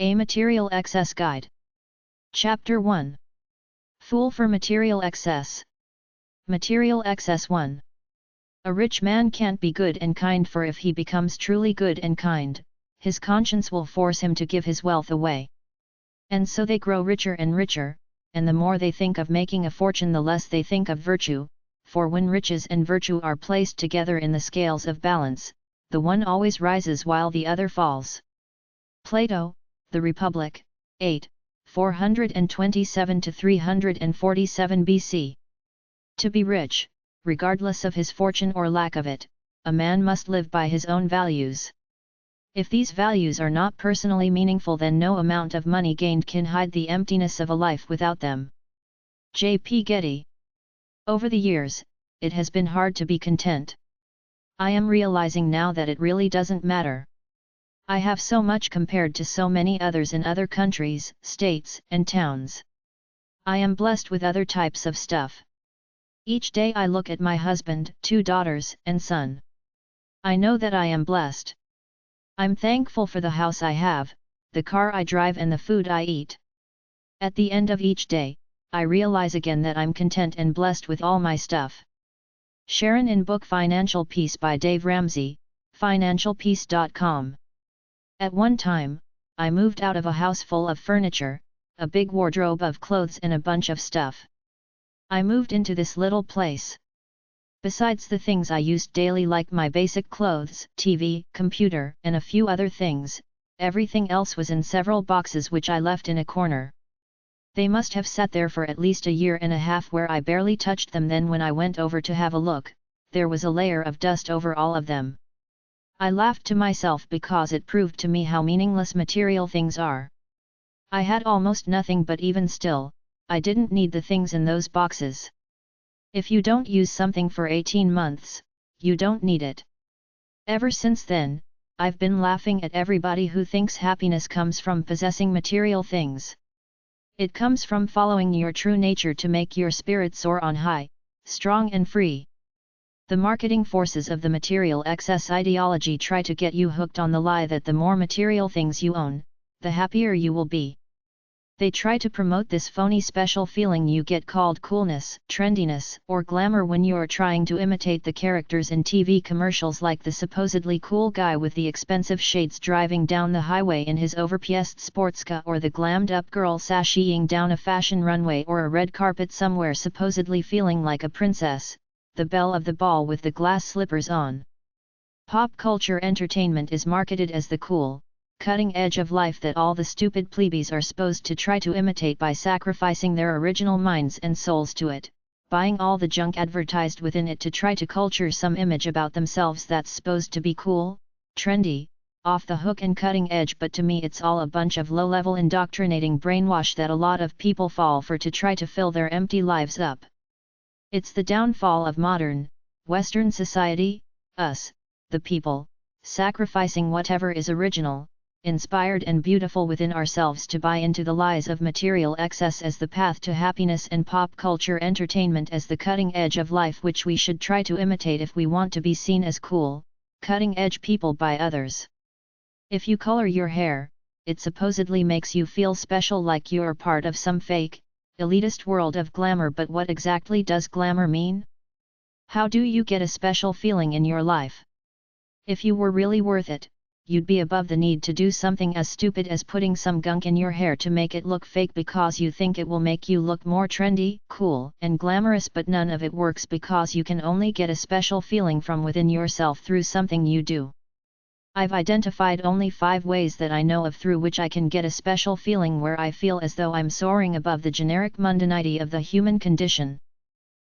A Material Excess Guide. Chapter 1. Fool for Material Excess. Material Excess 1. A rich man can't be good and kind, for if he becomes truly good and kind, his conscience will force him to give his wealth away. And so they grow richer and richer, and the more they think of making a fortune the less they think of virtue, for when riches and virtue are placed together in the scales of balance, the one always rises while the other falls. Plato, The Republic, 8, 427–347 BC. To be rich, regardless of his fortune or lack of it, a man must live by his own values. If these values are not personally meaningful, then no amount of money gained can hide the emptiness of a life without them. J. P. Getty. Over the years, it has been hard to be content. I am realizing now that it really doesn't matter. I have so much compared to so many others in other countries, states, and towns. I am blessed with other types of stuff. Each day I look at my husband, 2 daughters, and son. I know that I am blessed. I'm thankful for the house I have, the car I drive, and the food I eat. At the end of each day, I realize again that I'm content and blessed with all my stuff. Sharon in book Financial Peace by Dave Ramsey, financialpeace.com. At one time, I moved out of a house full of furniture, a big wardrobe of clothes and a bunch of stuff. I moved into this little place. Besides the things I used daily like my basic clothes, TV, computer, and a few other things, everything else was in several boxes which I left in a corner. They must have sat there for at least a year and a half where I barely touched them. Then when I went over to have a look, there was a layer of dust over all of them. I laughed to myself because it proved to me how meaningless material things are. I had almost nothing, but even still, I didn't need the things in those boxes. If you don't use something for 18 months, you don't need it. Ever since then, I've been laughing at everybody who thinks happiness comes from possessing material things. It comes from following your true nature to make your spirit soar on high, strong and free. The marketing forces of the material excess ideology try to get you hooked on the lie that the more material things you own, the happier you will be. They try to promote this phony special feeling you get called coolness, trendiness, or glamour when you're trying to imitate the characters in TV commercials, like the supposedly cool guy with the expensive shades driving down the highway in his overpriced sports car, or the glammed-up girl sashaying down a fashion runway or a red carpet somewhere supposedly feeling like a princess, the belle of the ball with the glass slippers on. Pop culture entertainment is marketed as the cool, cutting edge of life that all the stupid plebeians are supposed to try to imitate by sacrificing their original minds and souls to it, buying all the junk advertised within it to try to culture some image about themselves that's supposed to be cool, trendy, off the hook and cutting edge. But to me it's all a bunch of low-level indoctrinating brainwash that a lot of people fall for to try to fill their empty lives up. It's the downfall of modern, Western society, us, the people, sacrificing whatever is original, inspired and beautiful within ourselves to buy into the lies of material excess as the path to happiness, and pop culture entertainment as the cutting edge of life which we should try to imitate if we want to be seen as cool, cutting edge people by others. If you color your hair, it supposedly makes you feel special, like you're part of some fake, elitist world of glamour. But what exactly does glamour mean? How do you get a special feeling in your life? If you were really worth it, you'd be above the need to do something as stupid as putting some gunk in your hair to make it look fake because you think it will make you look more trendy, cool, and glamorous. But none of it works because you can only get a special feeling from within yourself through something you do. I've identified only 5 ways that I know of through which I can get a special feeling where I feel as though I'm soaring above the generic mundanity of the human condition.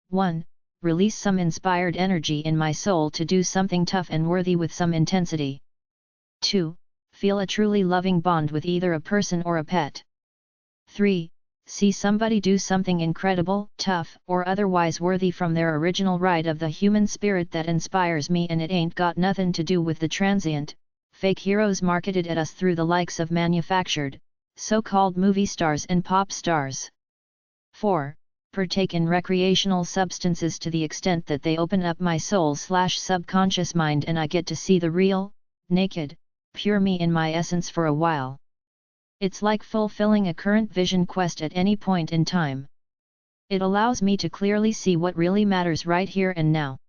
1. Release some inspired energy in my soul to do something tough and worthy with some intensity. 2. Feel a truly loving bond with either a person or a pet. 3. See somebody do something incredible, tough, or otherwise worthy from their original right of the human spirit that inspires me, and it ain't got nothing to do with the transient, fake heroes marketed at us through the likes of manufactured, so-called movie stars and pop stars. 4. Partake in recreational substances to the extent that they open up my soul/subconscious mind and I get to see the real, naked, pure me in my essence for a while. It's like fulfilling a current vision quest at any point in time. It allows me to clearly see what really matters right here and now.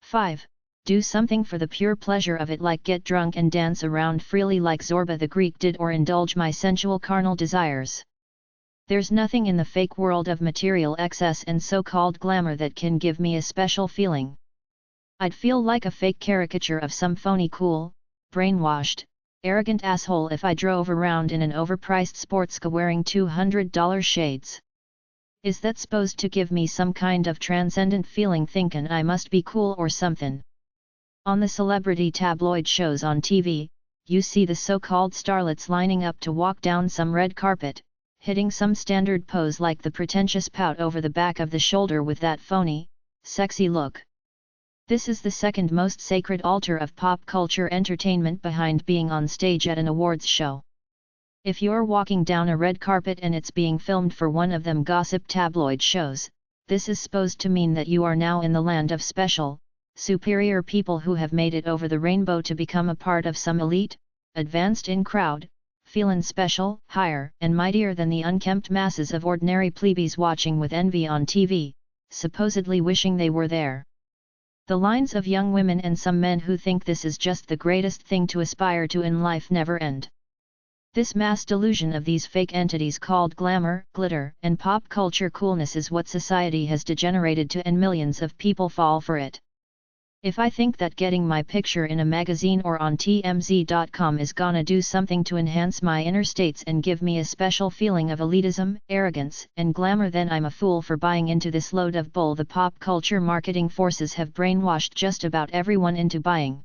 5. Do something for the pure pleasure of it, like get drunk and dance around freely like Zorba the Greek did, or indulge my sensual carnal desires. There's nothing in the fake world of material excess and so-called glamour that can give me a special feeling. I'd feel like a fake caricature of some phony cool, brainwashed, arrogant asshole if I drove around in an overpriced sports car wearing $200 shades. Is that supposed to give me some kind of transcendent feeling, thinking I must be cool or something? On the celebrity tabloid shows on TV, you see the so-called starlets lining up to walk down some red carpet, hitting some standard pose like the pretentious pout over the back of the shoulder with that phony, sexy look. This is the second most sacred altar of pop culture entertainment behind being on stage at an awards show. If you're walking down a red carpet and it's being filmed for one of them gossip tabloid shows, this is supposed to mean that you are now in the land of special, superior people who have made it over the rainbow to become a part of some elite, advanced in crowd, feelin' special, higher and mightier than the unkempt masses of ordinary plebeies watching with envy on TV, supposedly wishing they were there. The lines of young women and some men who think this is just the greatest thing to aspire to in life never end. This mass delusion of these fake entities called glamour, glitter, and pop culture coolness is what society has degenerated to, and millions of people fall for it. If I think that getting my picture in a magazine or on TMZ.com is gonna do something to enhance my inner states and give me a special feeling of elitism, arrogance, and glamour, then I'm a fool for buying into this load of bull the pop culture marketing forces have brainwashed just about everyone into buying.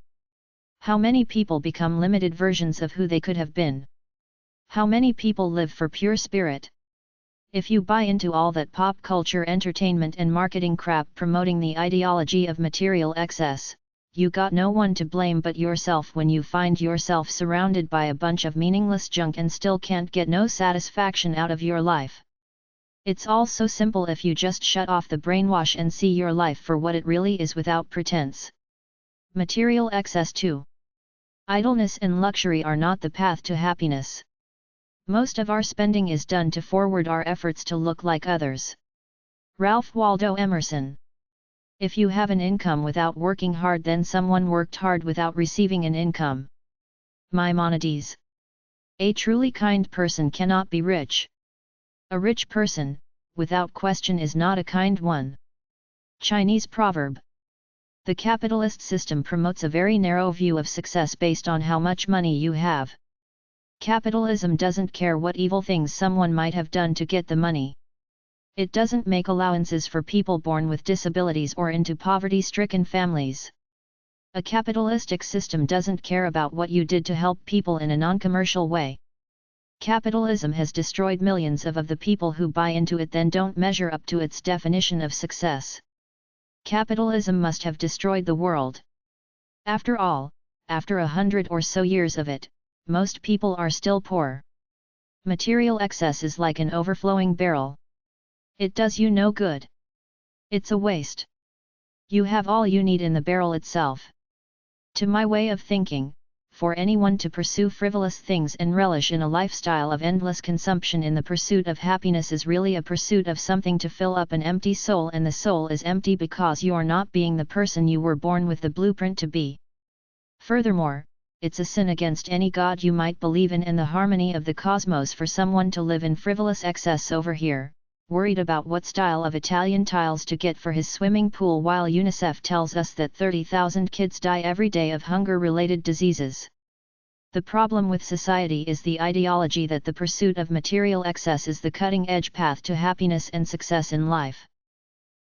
How many people become limited versions of who they could have been? How many people live for pure spirit? If you buy into all that pop culture entertainment and marketing crap promoting the ideology of material excess, you got no one to blame but yourself when you find yourself surrounded by a bunch of meaningless junk and still can't get no satisfaction out of your life. It's all so simple if you just shut off the brainwash and see your life for what it really is without pretense. Material excess too. Idleness and luxury are not the path to happiness. Most of our spending is done to forward our efforts to look like others. Ralph Waldo Emerson. If you have an income without working hard, then someone worked hard without receiving an income. Maimonides. A truly kind person cannot be rich. A rich person, without question, is not a kind one. Chinese proverb. The capitalist system promotes a very narrow view of success based on how much money you have. Capitalism doesn't care what evil things someone might have done to get the money. It doesn't make allowances for people born with disabilities or into poverty-stricken families. A capitalistic system doesn't care about what you did to help people in a non-commercial way. Capitalism has destroyed millions of the people who buy into it then don't measure up to its definition of success. Capitalism must have destroyed the world. After all, after 100 or so years of it, most people are still poor. Material excess is like an overflowing barrel. It does you no good. It's a waste. You have all you need in the barrel itself. To my way of thinking, for anyone to pursue frivolous things and relish in a lifestyle of endless consumption in the pursuit of happiness is really a pursuit of something to fill up an empty soul, and the soul is empty because you're not being the person you were born with the blueprint to be. Furthermore, it's a sin against any god you might believe in and the harmony of the cosmos for someone to live in frivolous excess over here, worried about what style of Italian tiles to get for his swimming pool while UNICEF tells us that 30,000 kids die every day of hunger-related diseases. The problem with society is the ideology that the pursuit of material excess is the cutting-edge path to happiness and success in life.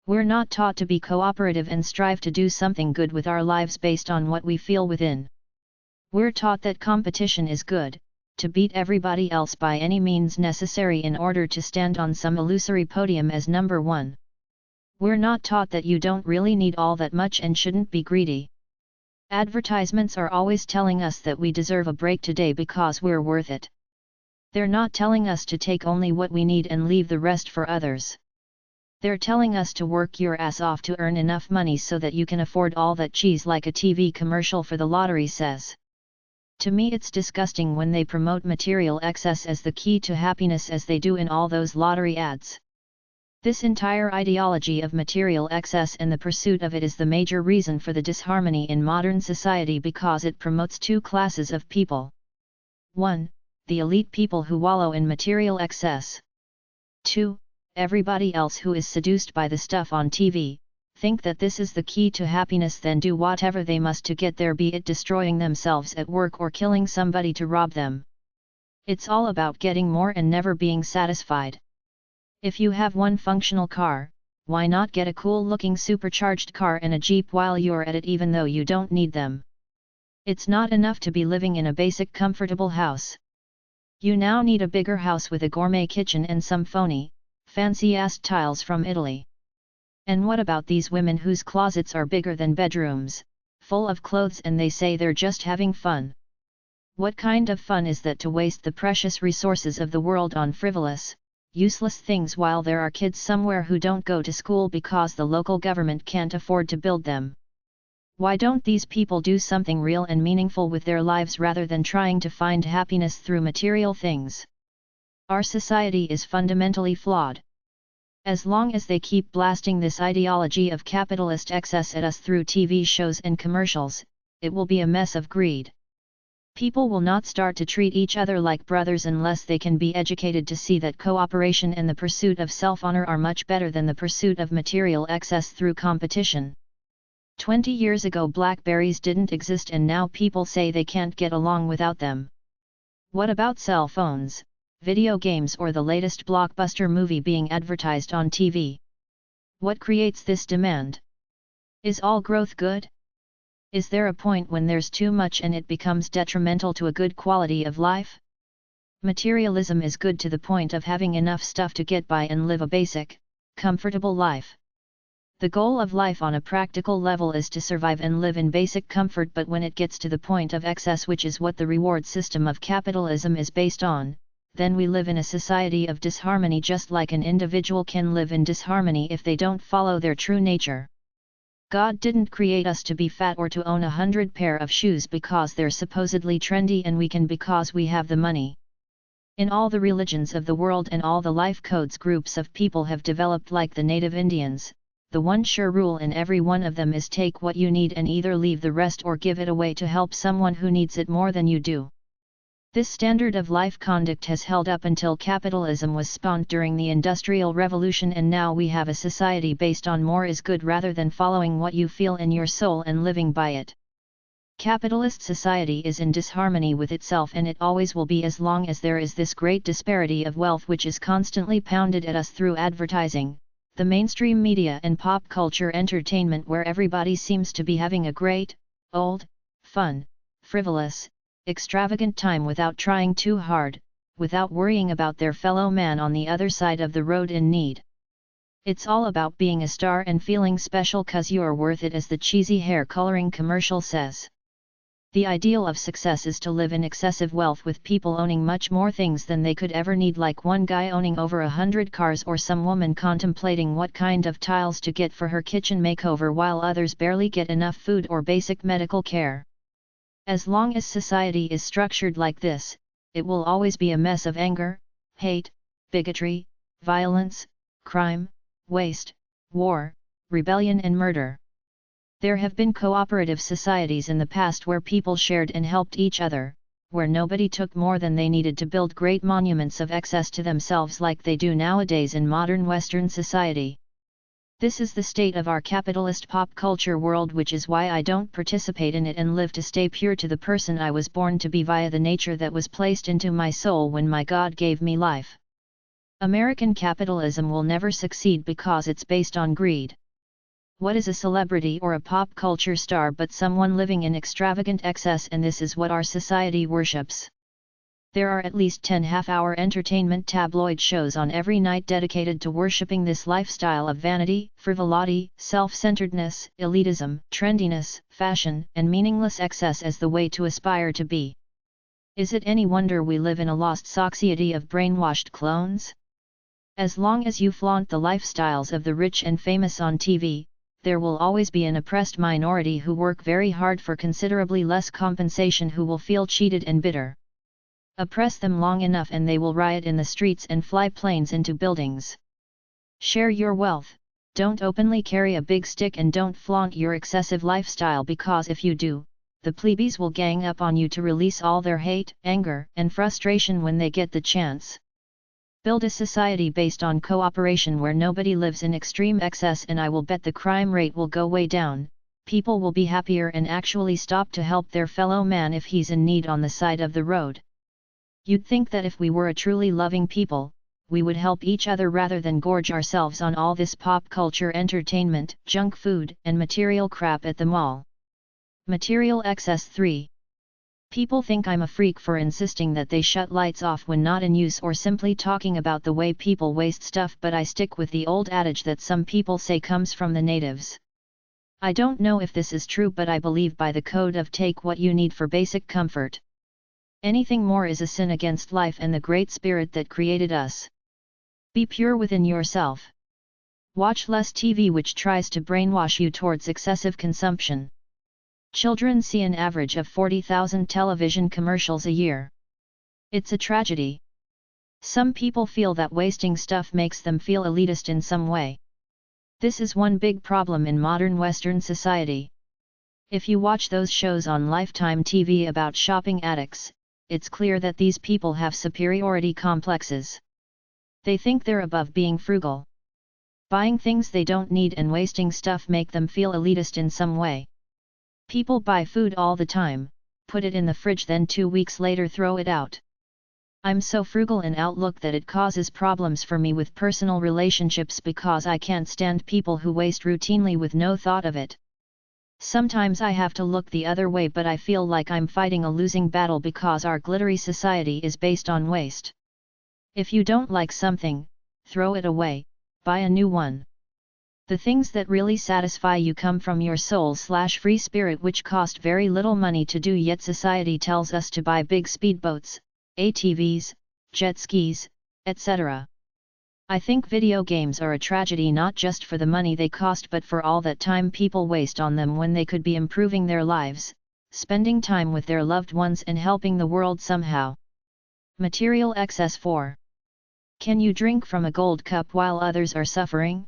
We're not taught to be cooperative and strive to do something good with our lives based on what we feel within. We're taught that competition is good, to beat everybody else by any means necessary in order to stand on some illusory podium as number one. We're not taught that you don't really need all that much and shouldn't be greedy. Advertisements are always telling us that we deserve a break today because we're worth it. They're not telling us to take only what we need and leave the rest for others. They're telling us to work your ass off to earn enough money so that you can afford all that cheese, like a TV commercial for the lottery says. To me it's disgusting when they promote material excess as the key to happiness as they do in all those lottery ads. This entire ideology of material excess and the pursuit of it is the major reason for the disharmony in modern society because it promotes two classes of people. 1. The elite people who wallow in material excess. 2. Everybody else who is seduced by the stuff on TV, think that this is the key to happiness, then do whatever they must to get there, be it destroying themselves at work or killing somebody to rob them. It's all about getting more and never being satisfied. If you have one functional car, why not get a cool-looking supercharged car and a Jeep while you're at it even though you don't need them? It's not enough to be living in a basic comfortable house. You now need a bigger house with a gourmet kitchen and some phony, fancy-ass tiles from Italy. And what about these women whose closets are bigger than bedrooms, full of clothes, and they say they're just having fun? What kind of fun is that to waste the precious resources of the world on frivolous, useless things while there are kids somewhere who don't go to school because the local government can't afford to build them? Why don't these people do something real and meaningful with their lives rather than trying to find happiness through material things? Our society is fundamentally flawed. As long as they keep blasting this ideology of capitalist excess at us through TV shows and commercials, it will be a mess of greed. People will not start to treat each other like brothers unless they can be educated to see that cooperation and the pursuit of self-honor are much better than the pursuit of material excess through competition. 20 years ago Blackberries didn't exist and now people say they can't get along without them. What about cell phones, video games, or the latest blockbuster movie being advertised on TV? What creates this demand? Is all growth good? Is there a point when there's too much and it becomes detrimental to a good quality of life? Materialism is good to the point of having enough stuff to get by and live a basic, comfortable life. The goal of life on a practical level is to survive and live in basic comfort, but when it gets to the point of excess, which is what the reward system of capitalism is based on, then we live in a society of disharmony, just like an individual can live in disharmony if they don't follow their true nature. God didn't create us to be fat or to own 100 pair of shoes because they're supposedly trendy and we can because we have the money. In all the religions of the world and all the life codes groups of people have developed like the native Indians, the one sure rule in every one of them is take what you need and either leave the rest or give it away to help someone who needs it more than you do. This standard of life conduct has held up until capitalism was spawned during the Industrial Revolution, and now we have a society based on more is good rather than following what you feel in your soul and living by it. Capitalist society is in disharmony with itself, and it always will be as long as there is this great disparity of wealth which is constantly pounded at us through advertising, the mainstream media and pop culture entertainment, where everybody seems to be having a great, old, fun, frivolous, extravagant time without trying too hard, without worrying about their fellow man on the other side of the road in need. It's all about being a star and feeling special 'cause you're worth it, as the cheesy hair coloring commercial says. The ideal of success is to live in excessive wealth with people owning much more things than they could ever need, like one guy owning over 100 cars or some woman contemplating what kind of tiles to get for her kitchen makeover while others barely get enough food or basic medical care. As long as society is structured like this, it will always be a mess of anger, hate, bigotry, violence, crime, waste, war, rebellion and murder. There have been cooperative societies in the past where people shared and helped each other, where nobody took more than they needed to build great monuments of excess to themselves like they do nowadays in modern Western society. This is the state of our capitalist pop culture world, which is why I don't participate in it and live to stay pure to the person I was born to be via the nature that was placed into my soul when my God gave me life. American capitalism will never succeed because it's based on greed. What is a celebrity or a pop culture star but someone living in extravagant excess? And this is what our society worships. There are at least 10 half-hour entertainment tabloid shows on every night dedicated to worshipping this lifestyle of vanity, frivolity, self-centeredness, elitism, trendiness, fashion, and meaningless excess as the way to aspire to be. Is it any wonder we live in a lost society of brainwashed clones? As long as you flaunt the lifestyles of the rich and famous on TV, there will always be an oppressed minority who work very hard for considerably less compensation who will feel cheated and bitter. Oppress them long enough and they will riot in the streets and fly planes into buildings. Share your wealth, don't openly carry a big stick and don't flaunt your excessive lifestyle, because if you do, the plebeians will gang up on you to release all their hate, anger, and frustration when they get the chance. Build a society based on cooperation where nobody lives in extreme excess, and I will bet the crime rate will go way down. People will be happier and actually stop to help their fellow man if he's in need on the side of the road. You'd think that if we were a truly loving people, we would help each other rather than gorge ourselves on all this pop culture entertainment, junk food, and material crap at the mall. Material excess 3. People think I'm a freak for insisting that they shut lights off when not in use, or simply talking about the way people waste stuff, but I stick with the old adage that some people say comes from the natives. I don't know if this is true, but I believe by the code of take what you need for basic comfort. Anything more is a sin against life and the Great Spirit that created us. Be pure within yourself. Watch less TV, which tries to brainwash you towards excessive consumption. Children see an average of 40,000 television commercials a year. It's a tragedy. Some people feel that wasting stuff makes them feel elitist in some way. This is one big problem in modern Western society. If you watch those shows on Lifetime TV about shopping addicts, it's clear that these people have superiority complexes. They think they're above being frugal. Buying things they don't need and wasting stuff make them feel elitist in some way. People buy food all the time, put it in the fridge, then 2 weeks later throw it out. I'm so frugal in outlook that it causes problems for me with personal relationships, because I can't stand people who waste routinely with no thought of it. Sometimes I have to look the other way, but I feel like I'm fighting a losing battle because our glittery society is based on waste. If you don't like something, throw it away, buy a new one. The things that really satisfy you come from your soul/free spirit, which cost very little money to do, yet society tells us to buy big speedboats, ATVs, jet skis, etc. I think video games are a tragedy, not just for the money they cost but for all that time people waste on them when they could be improving their lives, spending time with their loved ones and helping the world somehow. Material excess 4. Can you drink from a gold cup while others are suffering?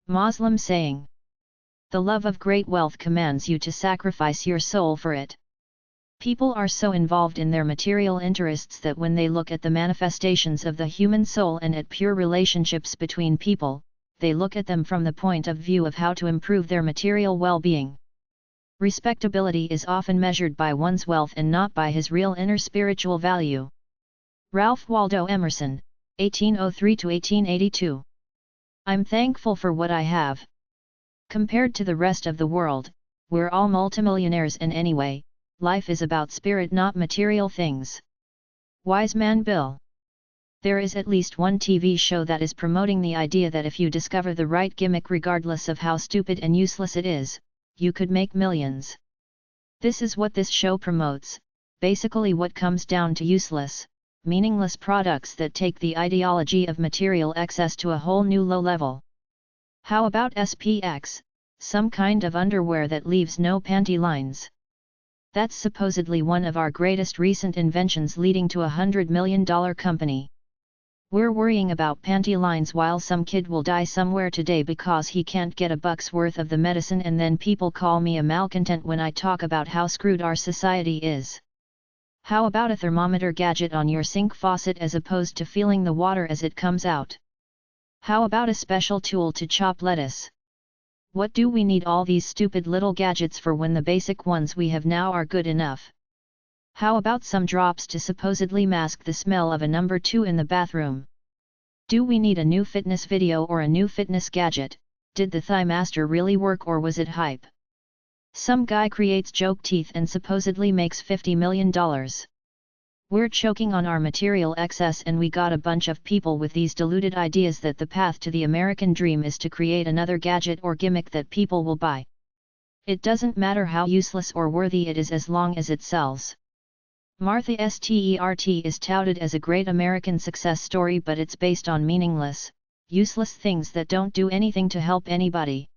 Muslim saying. The love of great wealth commands you to sacrifice your soul for it. People are so involved in their material interests that when they look at the manifestations of the human soul and at pure relationships between people, they look at them from the point of view of how to improve their material well-being. Respectability is often measured by one's wealth and not by his real inner spiritual value. Ralph Waldo Emerson, 1803–1882. I'm thankful for what I have. Compared to the rest of the world, we're all multimillionaires, and anyway, life is about spirit, not material things. Wise Man Bill. There is at least one TV show that is promoting the idea that if you discover the right gimmick, regardless of how stupid and useless it is, you could make millions. This is what this show promotes, basically what comes down to useless, meaningless products that take the ideology of material excess to a whole new low level. How about SPX, some kind of underwear that leaves no panty lines? That's supposedly one of our greatest recent inventions, leading to $100 million company. We're worrying about panty lines while some kid will die somewhere today because he can't get a buck's worth of the medicine, and then people call me a malcontent when I talk about how screwed our society is. How about a thermometer gadget on your sink faucet as opposed to feeling the water as it comes out? How about a special tool to chop lettuce? What do we need all these stupid little gadgets for when the basic ones we have now are good enough? How about some drops to supposedly mask the smell of a number 2 in the bathroom? Do we need a new fitness video or a new fitness gadget? Did the Thigh Master really work, or was it hype? Some guy creates joke teeth and supposedly makes $50 million. We're choking on our material excess, and we got a bunch of people with these deluded ideas that the path to the American dream is to create another gadget or gimmick that people will buy. It doesn't matter how useless or worthy it is as long as it sells. Martha Stewart is touted as a great American success story, but it's based on meaningless, useless things that don't do anything to help anybody.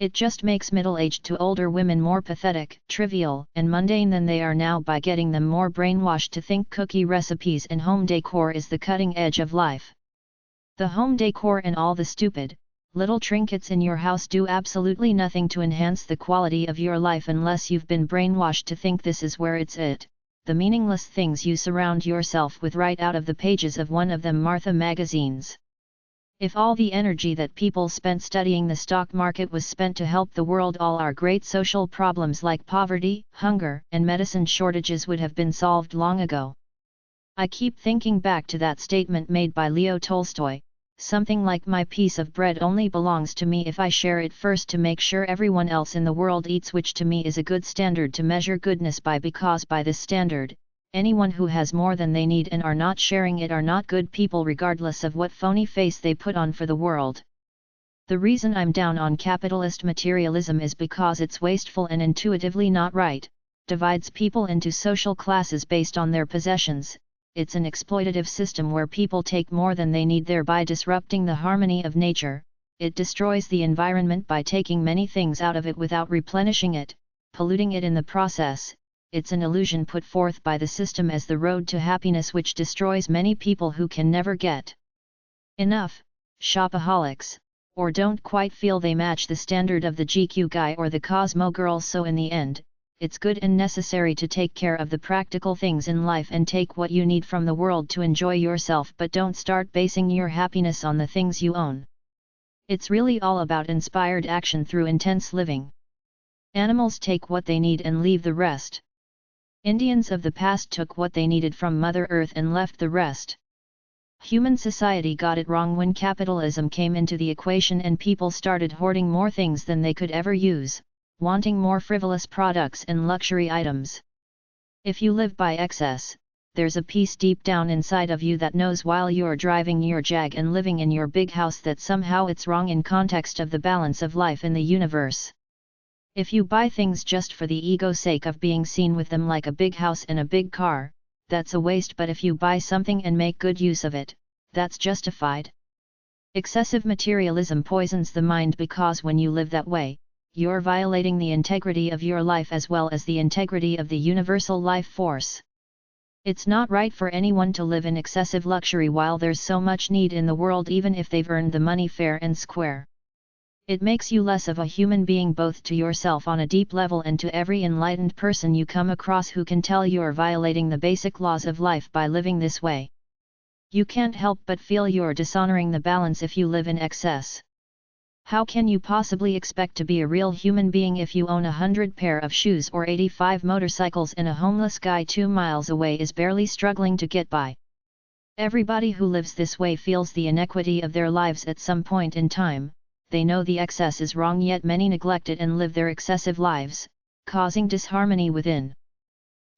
It just makes middle-aged to older women more pathetic, trivial, and mundane than they are now by getting them more brainwashed to think cookie recipes and home decor is the cutting edge of life. The home decor and all the stupid, little trinkets in your house do absolutely nothing to enhance the quality of your life unless you've been brainwashed to think this is where it's at. The meaningless things you surround yourself with right out of the pages of one of them Martha magazines. If all the energy that people spent studying the stock market was spent to help the world, all our great social problems like poverty, hunger, and medicine shortages would have been solved long ago. I keep thinking back to that statement made by Leo Tolstoy, something like my piece of bread only belongs to me if I share it first to make sure everyone else in the world eats, which to me is a good standard to measure goodness by, because by this standard, anyone who has more than they need and are not sharing it are not good people regardless of what phony face they put on for the world. The reason I'm down on capitalist materialism is because it's wasteful and intuitively not right, divides people into social classes based on their possessions. It's an exploitative system where people take more than they need, thereby disrupting the harmony of nature. It destroys the environment by taking many things out of it without replenishing it, polluting it in the process. It's an illusion put forth by the system as the road to happiness, which destroys many people who can never get enough, shopaholics, or don't quite feel they match the standard of the GQ guy or the Cosmo girl. So in the end, it's good and necessary to take care of the practical things in life and take what you need from the world to enjoy yourself, but don't start basing your happiness on the things you own. It's really all about inspired action through intense living. Animals take what they need and leave the rest. Indians of the past took what they needed from Mother Earth and left the rest. Human society got it wrong when capitalism came into the equation and people started hoarding more things than they could ever use, wanting more frivolous products and luxury items. If you live by excess, there's a piece deep down inside of you that knows while you're driving your Jag and living in your big house that somehow it's wrong in context of the balance of life in the universe. If you buy things just for the ego's sake of being seen with them, like a big house and a big car, that's a waste, but if you buy something and make good use of it, that's justified. Excessive materialism poisons the mind because when you live that way, you're violating the integrity of your life as well as the integrity of the universal life force. It's not right for anyone to live in excessive luxury while there's so much need in the world, even if they've earned the money fair and square. It makes you less of a human being, both to yourself on a deep level and to every enlightened person you come across who can tell you're violating the basic laws of life by living this way. You can't help but feel you're dishonoring the balance if you live in excess. How can you possibly expect to be a real human being if you own 100 pair of shoes or 85 motorcycles and a homeless guy 2 miles away is barely struggling to get by? Everybody who lives this way feels the inequity of their lives at some point in time. They know the excess is wrong, yet many neglect it and live their excessive lives, causing disharmony within.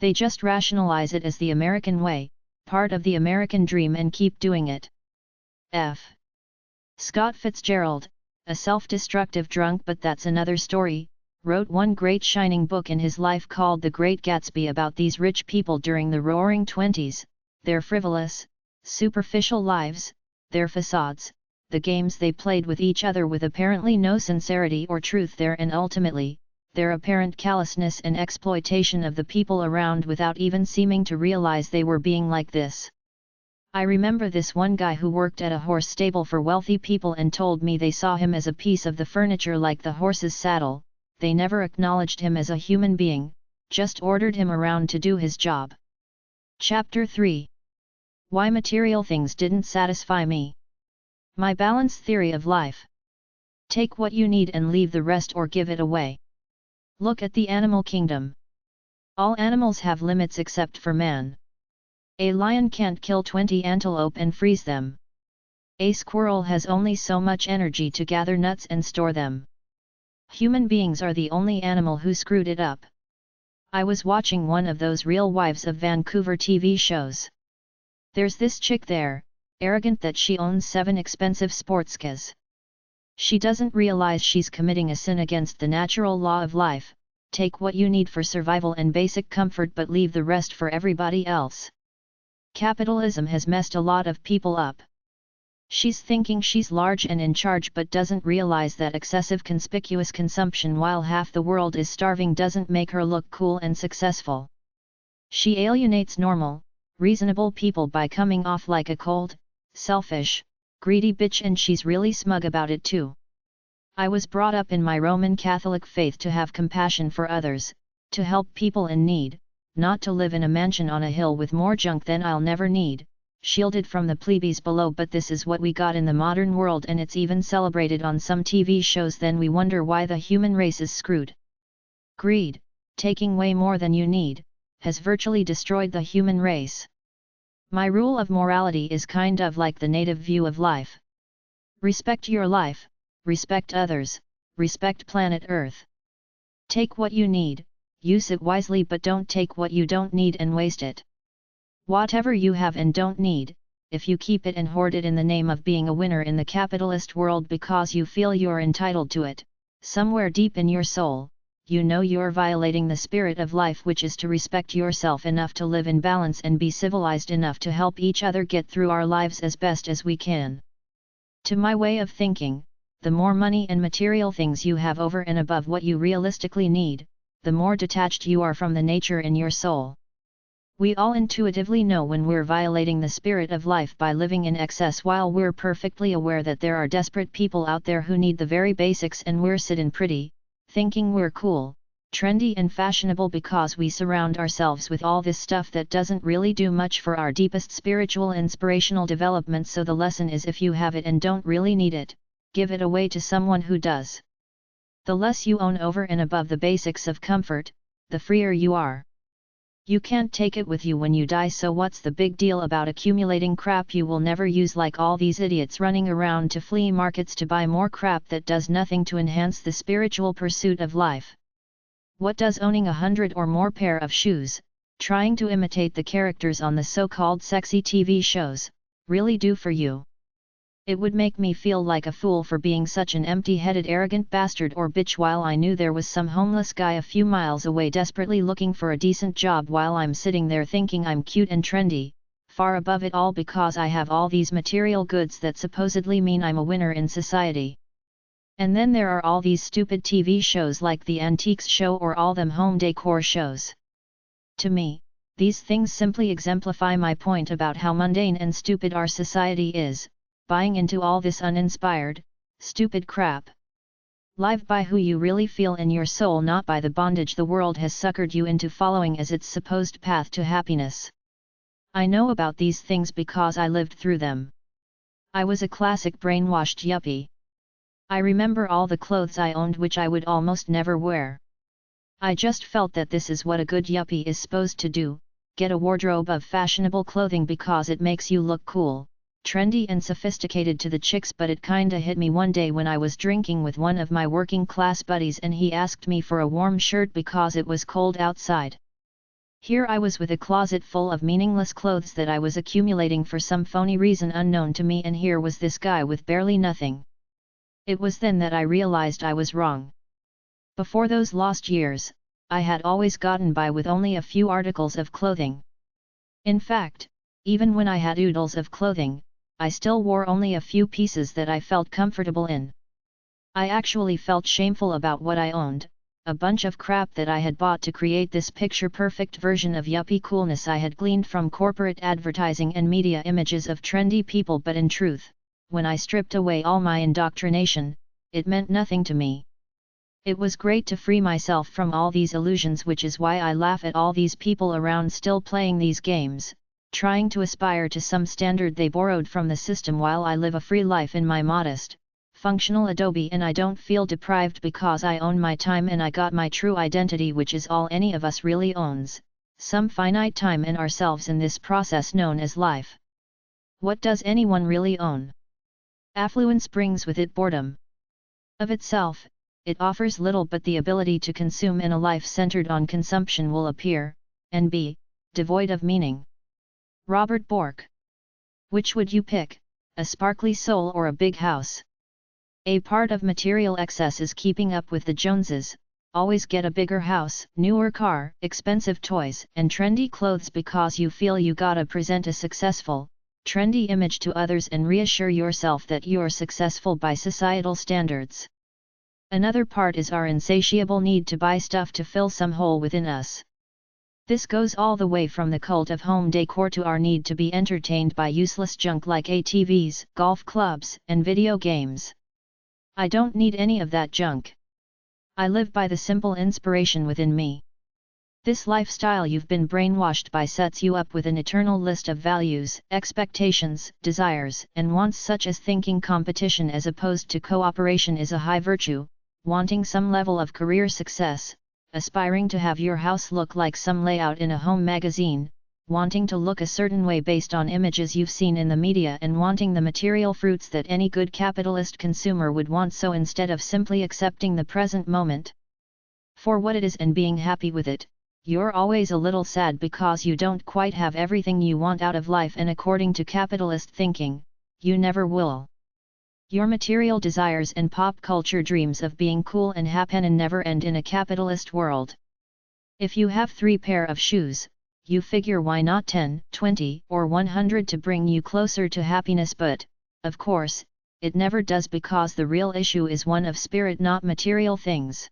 They just rationalize it as the American way, part of the American dream, and keep doing it. F. Scott Fitzgerald, a self-destructive drunk, but that's another story, wrote one great shining book in his life called The Great Gatsby about these rich people during the Roaring Twenties, their frivolous, superficial lives, their facades, the games they played with each other with apparently no sincerity or truth there, and ultimately, their apparent callousness and exploitation of the people around without even seeming to realize they were being like this. I remember this one guy who worked at a horse stable for wealthy people and told me they saw him as a piece of the furniture like the horse's saddle. They never acknowledged him as a human being, just ordered him around to do his job. Chapter 3. Why material things didn't satisfy me. My balanced theory of life. Take what you need and leave the rest or give it away. Look at the animal kingdom. All animals have limits except for man. A lion can't kill 20 antelope and freeze them. A squirrel has only so much energy to gather nuts and store them. Human beings are the only animal who screwed it up. I was watching one of those Real Wives of Vancouver TV shows. There's this chick there, arrogant that she owns 7 expensive sports cars. She doesn't realize she's committing a sin against the natural law of life. Take what you need for survival and basic comfort, but leave the rest for everybody else. Capitalism has messed a lot of people up. She's thinking she's large and in charge but doesn't realize that excessive conspicuous consumption while half the world is starving doesn't make her look cool and successful. She alienates normal, reasonable people by coming off like a cold, selfish, greedy bitch, and she's really smug about it too. I was brought up in my Roman Catholic faith to have compassion for others, to help people in need, not to live in a mansion on a hill with more junk than I'll never need, shielded from the plebeians below. But this is what we got in the modern world, and it's even celebrated on some TV shows. Then we wonder why the human race is screwed. Greed, taking way more than you need, has virtually destroyed the human race. My rule of morality is kind of like the native view of life. Respect your life, respect others, respect planet Earth. Take what you need, use it wisely, but don't take what you don't need and waste it. Whatever you have and don't need, if you keep it and hoard it in the name of being a winner in the capitalist world because you feel you're entitled to it, somewhere deep in your soul, you know you're violating the spirit of life, which is to respect yourself enough to live in balance and be civilized enough to help each other get through our lives as best as we can. To my way of thinking, the more money and material things you have over and above what you realistically need, the more detached you are from the nature in your soul. We all intuitively know when we're violating the spirit of life by living in excess, while we're perfectly aware that there are desperate people out there who need the very basics, and we're sitting pretty, thinking we're cool, trendy and fashionable because we surround ourselves with all this stuff that doesn't really do much for our deepest spiritual inspirational development. So the lesson is, if you have it and don't really need it, give it away to someone who does. The less you own over and above the basics of comfort, the freer you are. You can't take it with you when you die, so what's the big deal about accumulating crap you will never use, like all these idiots running around to flea markets to buy more crap that does nothing to enhance the spiritual pursuit of life? What does owning 100 or more pair of shoes, trying to imitate the characters on the so-called sexy TV shows, really do for you? It would make me feel like a fool for being such an empty-headed arrogant bastard or bitch, while I knew there was some homeless guy a few miles away desperately looking for a decent job, while I'm sitting there thinking I'm cute and trendy, far above it all because I have all these material goods that supposedly mean I'm a winner in society. And then there are all these stupid TV shows like the Antiques Show or all them home decor shows. To me, these things simply exemplify my point about how mundane and stupid our society is, buying into all this uninspired, stupid crap. Live by who you really feel in your soul, not by the bondage the world has suckered you into following as its supposed path to happiness. I know about these things because I lived through them. I was a classic brainwashed yuppie. I remember all the clothes I owned which I would almost never wear. I just felt that this is what a good yuppie is supposed to do, get a wardrobe of fashionable clothing because it makes you look cool, trendy and sophisticated to the chicks. But it kinda hit me one day when I was drinking with one of my working class buddies and he asked me for a warm shirt because it was cold outside. Here I was with a closet full of meaningless clothes that I was accumulating for some phony reason unknown to me, and here was this guy with barely nothing. It was then that I realized I was wrong. Before those lost years, I had always gotten by with only a few articles of clothing. In fact, even when I had oodles of clothing, I still wore only a few pieces that I felt comfortable in. I actually felt shameful about what I owned, a bunch of crap that I had bought to create this picture-perfect version of yuppie coolness I had gleaned from corporate advertising and media images of trendy people. But in truth, when I stripped away all my indoctrination, it meant nothing to me. It was great to free myself from all these illusions, which is why I laugh at all these people around still playing these games, trying to aspire to some standard they borrowed from the system, while I live a free life in my modest, functional adobe, and I don't feel deprived because I own my time and I got my true identity, which is all any of us really owns, some finite time in ourselves in this process known as life. What does anyone really own? Affluence brings with it boredom. Of itself, it offers little but the ability to consume, and a life centered on consumption will appear, and be, devoid of meaning. Robert Bork. Which would you pick, a sparkly soul or a big house? A part of material excess is keeping up with the Joneses, always get a bigger house, newer car, expensive toys, and trendy clothes because you feel you gotta present a successful, trendy image to others and reassure yourself that you're successful by societal standards. Another part is our insatiable need to buy stuff to fill some hole within us. This goes all the way from the cult of home decor to our need to be entertained by useless junk like ATVs, golf clubs, and video games. I don't need any of that junk. I live by the simple inspiration within me. This lifestyle you've been brainwashed by sets you up with an eternal list of values, expectations, desires, and wants, such as thinking competition as opposed to cooperation is a high virtue, wanting some level of career success, aspiring to have your house look like some layout in a home magazine, wanting to look a certain way based on images you've seen in the media, and wanting the material fruits that any good capitalist consumer would want, so instead of simply accepting the present moment for what it is and being happy with it, you're always a little sad because you don't quite have everything you want out of life, and according to capitalist thinking, you never will. Your material desires and pop culture dreams of being cool and happy never end in a capitalist world. If you have 3 pair of shoes, you figure why not 10, 20, or 100 to bring you closer to happiness, but, of course, it never does, because the real issue is one of spirit, not material things.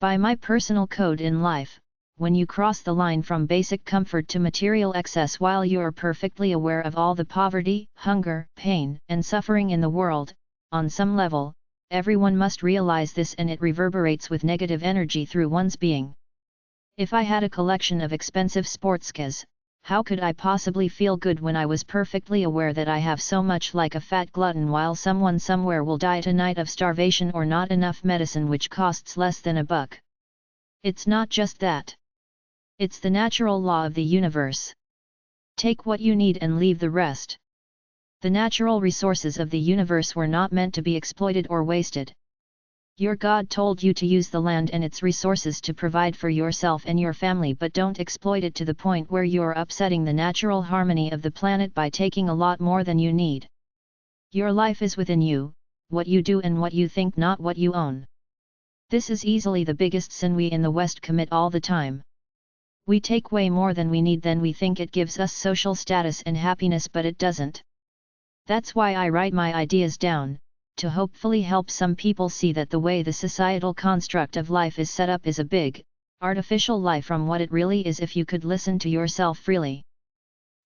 By my personal code in life, when you cross the line from basic comfort to material excess while you're perfectly aware of all the poverty, hunger, pain, and suffering in the world, on some level, everyone must realize this, and it reverberates with negative energy through one's being. If I had a collection of expensive sports cars, how could I possibly feel good when I was perfectly aware that I have so much, like a fat glutton, while someone somewhere will die tonight of starvation or not enough medicine which costs less than $1? It's not just that. It's the natural law of the universe. Take what you need and leave the rest. The natural resources of the universe were not meant to be exploited or wasted. Your God told you to use the land and its resources to provide for yourself and your family, but don't exploit it to the point where you're upsetting the natural harmony of the planet by taking a lot more than you need. Your life is within you, what you do and what you think, not what you own. This is easily the biggest sin we in the West commit all the time. We take way more than we need, then we think it gives us social status and happiness, but it doesn't. That's why I write my ideas down, to hopefully help some people see that the way the societal construct of life is set up is a big, artificial lie from what it really is if you could listen to yourself freely.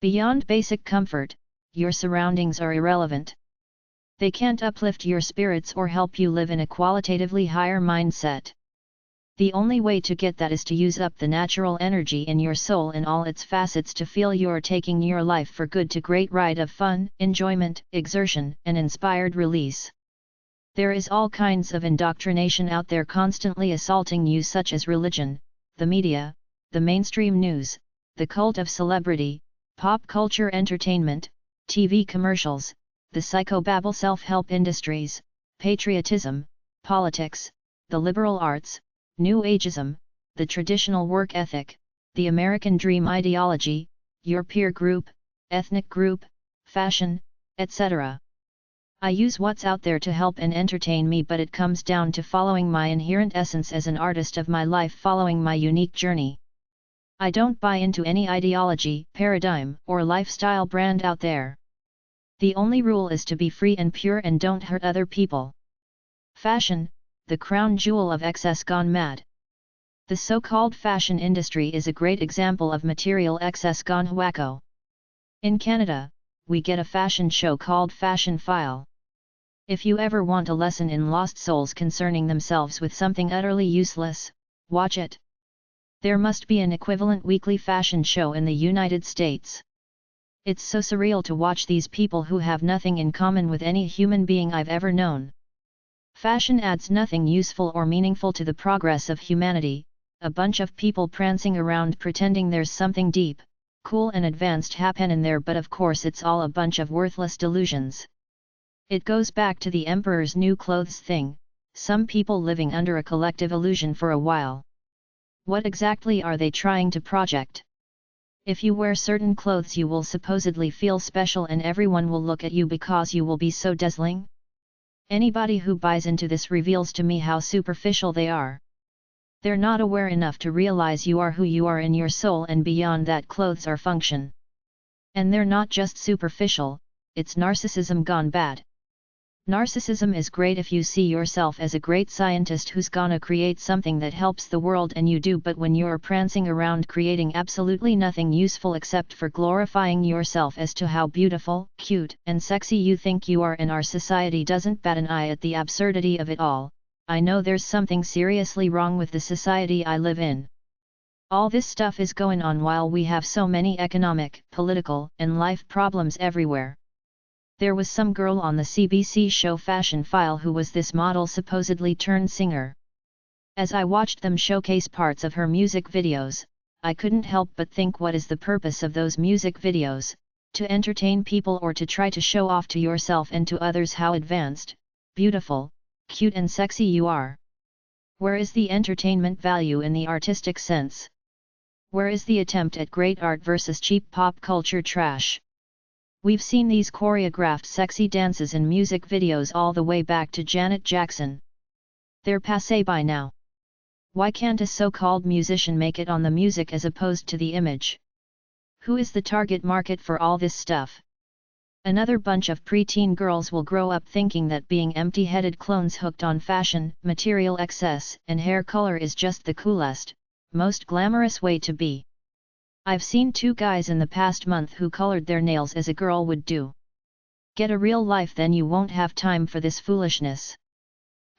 Beyond basic comfort, your surroundings are irrelevant. They can't uplift your spirits or help you live in a qualitatively higher mindset. The only way to get that is to use up the natural energy in your soul in all its facets to feel you're taking your life for good, to great ride of fun, enjoyment, exertion, and inspired release. There is all kinds of indoctrination out there constantly assaulting you, such as religion, the media, the mainstream news, the cult of celebrity, pop culture entertainment, TV commercials, the psychobabble self-help industries, patriotism, politics, the liberal arts, New Ageism, the traditional work ethic, the American dream ideology, your peer group, ethnic group, fashion, etc. I use what's out there to help and entertain me, but it comes down to following my inherent essence as an artist of my life, following my unique journey. I don't buy into any ideology, paradigm, or lifestyle brand out there. The only rule is to be free and pure and don't hurt other people. Fashion, the crown jewel of excess gone mad. The so-called fashion industry is a great example of material excess gone wacko. In Canada, we get a fashion show called Fashion File. If you ever want a lesson in lost souls concerning themselves with something utterly useless, watch it. There must be an equivalent weekly fashion show in the United States. It's so surreal to watch these people who have nothing in common with any human being I've ever known. Fashion adds nothing useful or meaningful to the progress of humanity, a bunch of people prancing around pretending there's something deep, cool and advanced happening there, but of course it's all a bunch of worthless delusions. It goes back to the emperor's new clothes thing, some people living under a collective illusion for a while. What exactly are they trying to project? If you wear certain clothes you will supposedly feel special and everyone will look at you because you will be so dazzling? Anybody who buys into this reveals to me how superficial they are. They're not aware enough to realize you are who you are in your soul, and beyond that clothes are function. And they're not just superficial, it's narcissism gone bad. Narcissism is great if you see yourself as a great scientist who's gonna create something that helps the world, and you do, but when you're prancing around creating absolutely nothing useful except for glorifying yourself as to how beautiful, cute, and sexy you think you are, and our society doesn't bat an eye at the absurdity of it all, I know there's something seriously wrong with the society I live in. All this stuff is going on while we have so many economic, political, and life problems everywhere. There was some girl on the CBC show Fashion File who was this model supposedly turned singer. As I watched them showcase parts of her music videos, I couldn't help but think, what is the purpose of those music videos? To entertain people or to try to show off to yourself and to others how advanced, beautiful, cute and sexy you are? Where is the entertainment value in the artistic sense? Where is the attempt at great art versus cheap pop culture trash? We've seen these choreographed sexy dances in music videos all the way back to Janet Jackson. They're passé by now. Why can't a so-called musician make it on the music as opposed to the image? Who is the target market for all this stuff? Another bunch of preteen girls will grow up thinking that being empty-headed clones hooked on fashion, material excess, and hair color is just the coolest, most glamorous way to be. I've seen 2 guys in the past month who colored their nails as a girl would do. Get a real life, then you won't have time for this foolishness.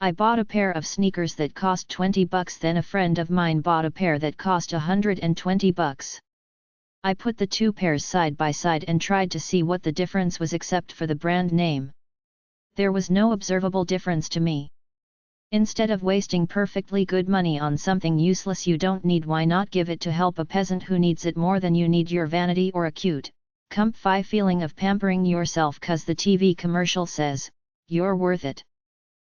I bought a pair of sneakers that cost $20, then a friend of mine bought a pair that cost $120. I put the 2 pairs side by side and tried to see what the difference was except for the brand name. There was no observable difference to me. Instead of wasting perfectly good money on something useless you don't need, why not give it to help a peasant who needs it more than you need your vanity or a cute, comfy feeling of pampering yourself 'cause the TV commercial says, "You're worth it."